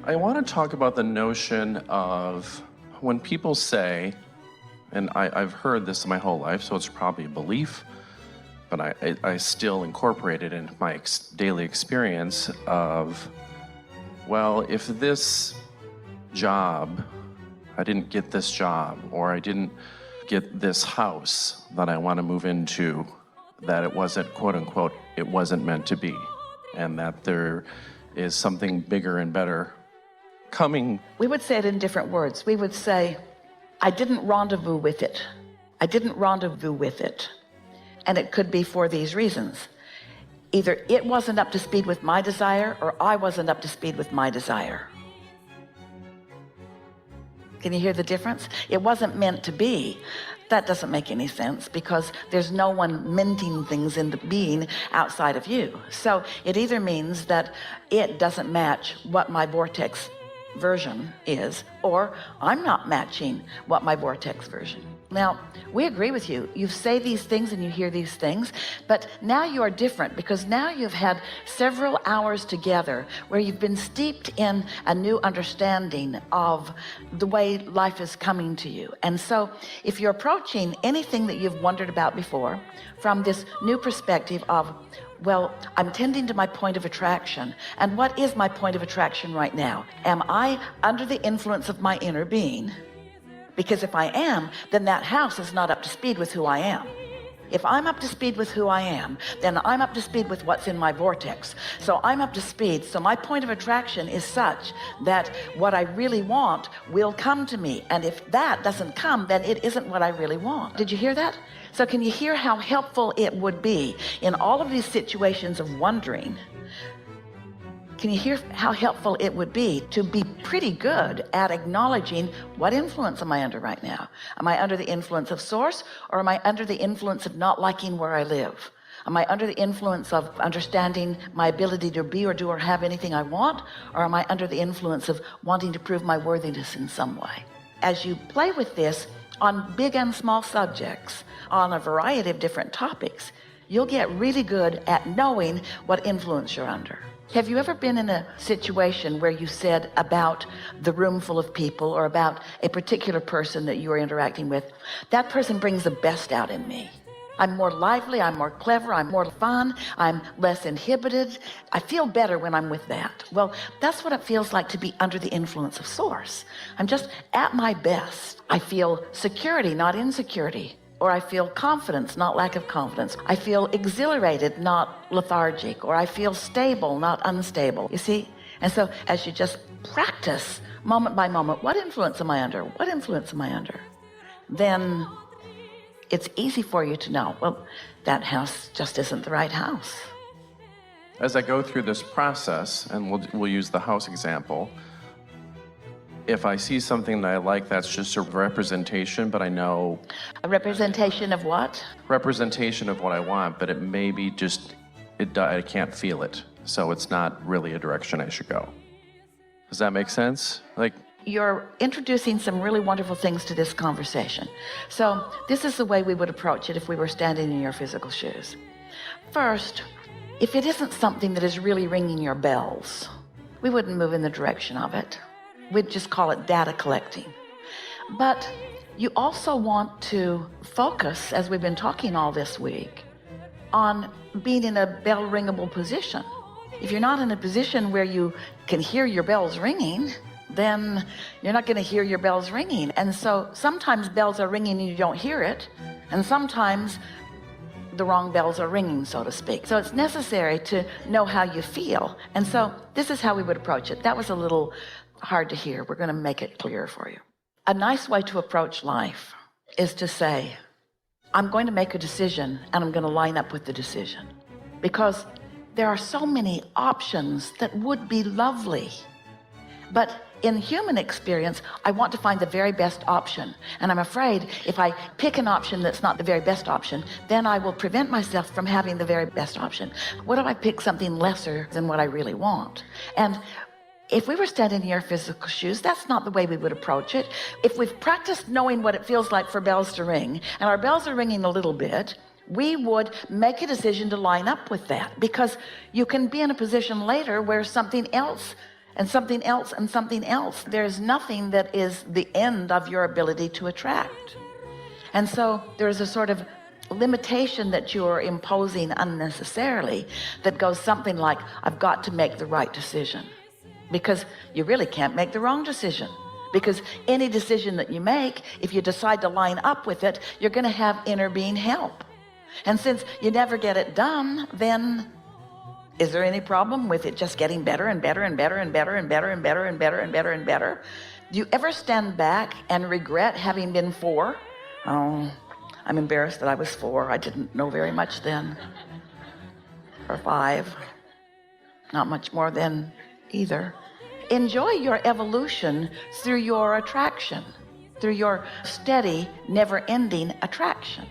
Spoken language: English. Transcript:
I want to talk about the notion of when people say, and I've heard this my whole life, so it's probably a belief, but I still incorporate it into my daily experience of, well, if this job, I didn't get this job, or I didn't get this house that I want to move into, that it wasn't, quote unquote, it wasn't meant to be, and that there is something bigger and better coming. We would say it in different words. We would say, I didn't rendezvous with it. I didn't rendezvous with it. And it could be for these reasons. Either it wasn't up to speed with my desire, or I wasn't up to speed with my desire. Can you hear the difference? It wasn't meant to be. That doesn't make any sense, because there's no one minting things into being outside of you. So it either means that it doesn't match what my vortex version is, or I'm not matching what my vortex version. Now, we agree with you. You say these things and you hear these things, but now you are different, because now you've had several hours together where you've been steeped in a new understanding of the way life is coming to you. And so if you're approaching anything that you've wondered about before from this new perspective of, well, I'm tending to my point of attraction. And what is my point of attraction right now? Am I under the influence of my inner being? Because if I am, then that house is not up to speed with who I am. If I'm up to speed with who I am, then I'm up to speed with what's in my vortex. So I'm up to speed. So my point of attraction is such that what I really want will come to me. And if that doesn't come, then it isn't what I really want. Did you hear that? So can you hear how helpful it would be in all of these situations of wondering? Can you hear how helpful it would be to be pretty good at acknowledging, what influence am I under right now? Am I under the influence of source, or am I under the influence of not liking where I live? Am I under the influence of understanding my ability to be or do or have anything I want? Or am I under the influence of wanting to prove my worthiness in some way? As you play with this on big and small subjects, on a variety of different topics, you'll get really good at knowing what influence you're under. Have you ever been in a situation where you said about the room full of people, or about a particular person that you are interacting with, that person brings the best out in me? I'm more lively, I'm more clever, I'm more fun, I'm less inhibited. I feel better when I'm with that. Well, that's what it feels like to be under the influence of source. I'm just at my best. I feel security, not insecurity. Or I feel confidence, not lack of confidence. I feel exhilarated, not lethargic. Or I feel stable, not unstable. You see? And so as you just practice moment by moment, what influence am I under? What influence am I under? Then it's easy for you to know, well, that house just isn't the right house. As I go through this process, and we'll use the house example, if I see something that I like, that's just a representation, but I know... A representation of what? Representation of what I want, but it may be just, I can't feel it. So it's not really a direction I should go. Does that make sense? Like, you're introducing some really wonderful things to this conversation. So this is the way we would approach it if we were standing in your physical shoes. First, if it isn't something that is really ringing your bells, we wouldn't move in the direction of it. We'd just call it data collecting. But you also want to focus, as we've been talking all this week, on being in a bell ringable position. If you're not in a position where you can hear your bells ringing, then you're not going to hear your bells ringing. And so sometimes bells are ringing and you don't hear it, and sometimes the wrong bells are ringing, so to speak. So it's necessary to know how you feel. And so this is how we would approach it. That was a little hard to hear. We're going to make it clearer for you. A nice way to approach life is to say, I'm going to make a decision, and I'm going to line up with the decision, because there are so many options that would be lovely. But in human experience, I want to find the very best option. And I'm afraid if I pick an option that's not the very best option, then I will prevent myself from having the very best option. What if I pick something lesser than what I really want? And if we were standing in your physical shoes, that's not the way we would approach it. If we've practiced knowing what it feels like for bells to ring, and our bells are ringing a little bit, we would make a decision to line up with that, because you can be in a position later where something else and something else and something else. There's nothing that is the end of your ability to attract. And so there's a sort of limitation that you're imposing unnecessarily that goes something like, I've got to make the right decision, because you really can't make the wrong decision, because any decision that you make, if you decide to line up with it, you're going to have inner being help. And since you never get it done, then is there any problem with it just getting better and better and better and better and better and better and better and better and better? Do you ever stand back and regret having been 4? Oh, I'm embarrassed that I was 4. I didn't know very much then. Or 5. Not much more then either. Enjoy your evolution through your attraction, through your steady, never-ending attraction.